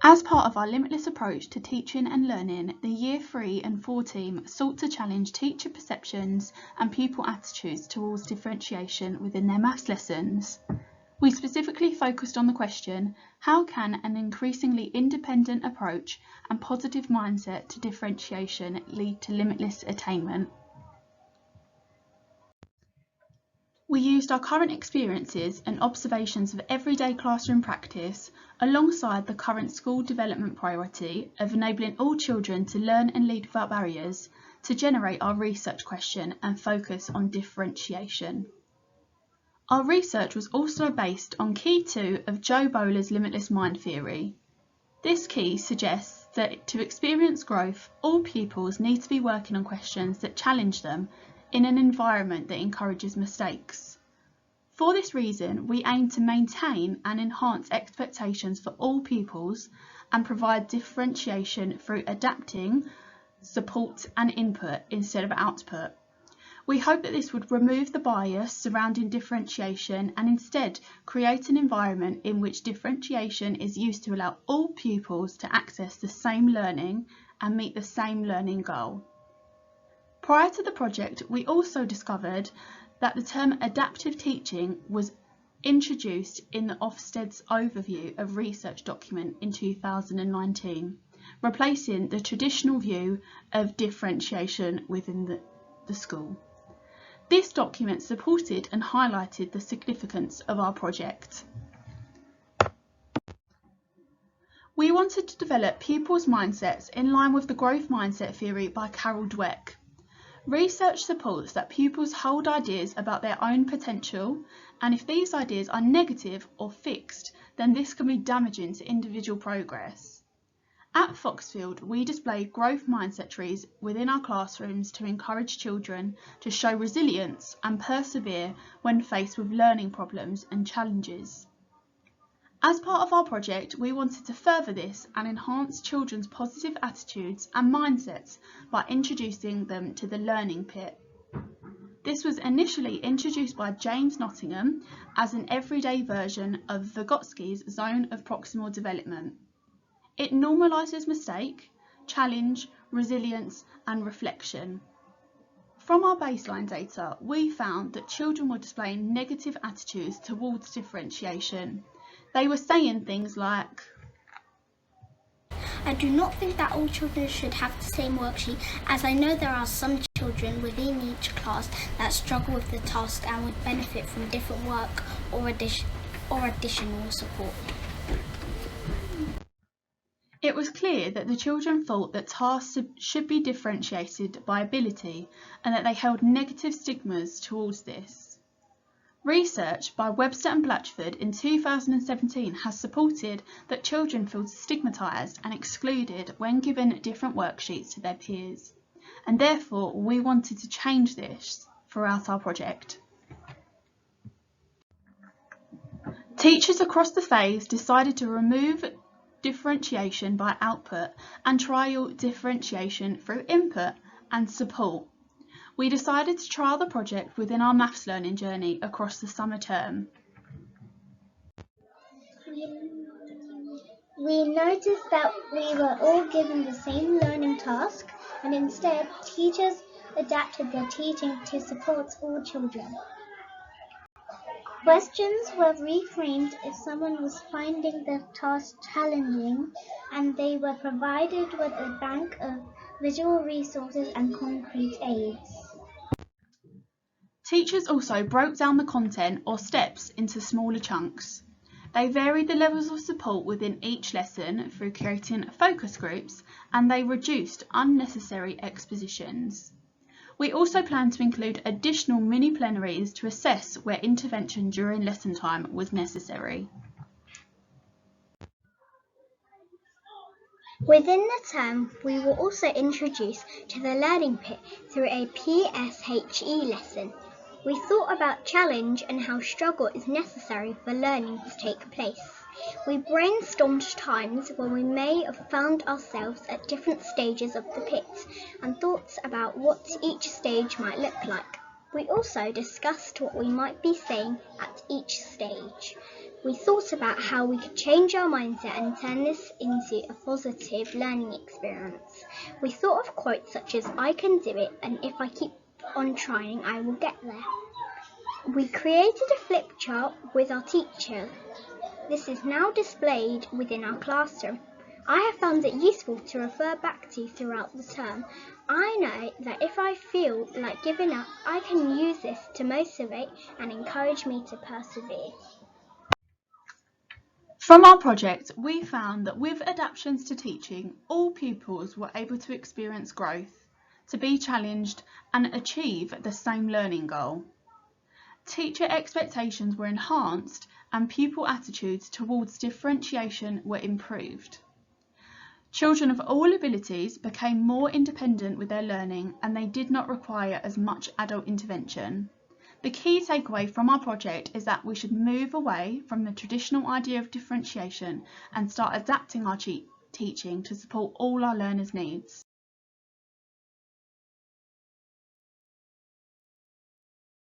As part of our Limitless approach to teaching and learning, the Year 3 and 4 team sought to challenge teacher perceptions and pupil attitudes towards differentiation within their maths lessons. We specifically focused on the question, how can an increasingly independent approach and positive mindset to differentiation lead to limitless attainment? We used our current experiences and observations of everyday classroom practice alongside the current school development priority of enabling all children to learn and lead without barriers to generate our research question and focus on differentiation. Our research was also based on Key 2 of Joe Boaler's Limitless Mind Theory. This key suggests that to experience growth, all pupils need to be working on questions that challenge them in an environment that encourages mistakes. For this reason, we aim to maintain and enhance expectations for all pupils and provide differentiation through adapting, support and input instead of output. We hope that this would remove the bias surrounding differentiation and instead create an environment in which differentiation is used to allow all pupils to access the same learning and meet the same learning goal. Prior to the project, we also discovered that the term adaptive teaching was introduced in the Ofsted's overview of research document in 2019, replacing the traditional view of differentiation within the school. This document supported and highlighted the significance of our project. We wanted to develop pupils' mindsets in line with the growth mindset theory by Carol Dweck. Research supports that pupils hold ideas about their own potential, and if these ideas are negative or fixed, then this can be damaging to individual progress. At Foxfield, we display growth mindset trees within our classrooms to encourage children to show resilience and persevere when faced with learning problems and challenges. As part of our project, we wanted to further this and enhance children's positive attitudes and mindsets by introducing them to the learning pit. This was initially introduced by James Nottingham as an everyday version of Vygotsky's zone of proximal development. It normalises mistake, challenge, resilience and reflection. From our baseline data, we found that children were displaying negative attitudes towards differentiation. They were saying things like, I do not think that all children should have the same worksheet, as I know there are some children within each class that struggle with the task and would benefit from different work or additional support. It was clear that the children thought that tasks should be differentiated by ability and that they held negative stigmas towards this. Research by Webster and Blatchford in 2017 has supported that children feel stigmatised and excluded when given different worksheets to their peers, and therefore we wanted to change this throughout our project. Teachers across the phase decided to remove differentiation by output and trial differentiation through input and support. We decided to trial the project within our maths learning journey across the summer term. We noticed that we were all given the same learning task, and instead teachers adapted their teaching to support all children. Questions were reframed if someone was finding the task challenging, and they were provided with a bank of visual resources and concrete aids. Teachers also broke down the content or steps into smaller chunks. They varied the levels of support within each lesson through creating focus groups, and they reduced unnecessary expositions. We also plan to include additional mini plenaries to assess where intervention during lesson time was necessary. Within the term, we were also introduced to the learning pit through a PSHE lesson. We thought about challenge and how struggle is necessary for learning to take place. We brainstormed times when we may have found ourselves at different stages of the pit and thoughts about what each stage might look like. We also discussed what we might be saying at each stage. We thought about how we could change our mindset and turn this into a positive learning experience. We thought of quotes such as, "I can do it, and if I keep on trying, I will get there." We created a flip chart with our teacher. This is now displayed within our classroom. I have found it useful to refer back to throughout the term. I know that if I feel like giving up, I can use this to motivate and encourage me to persevere. From our project, we found that with adaptations to teaching, all pupils were able to experience growth, to be challenged and achieve the same learning goal. Teacher expectations were enhanced and pupil attitudes towards differentiation were improved. Children of all abilities became more independent with their learning and they did not require as much adult intervention. The key takeaway from our project is that we should move away from the traditional idea of differentiation and start adapting our teaching to support all our learners' needs.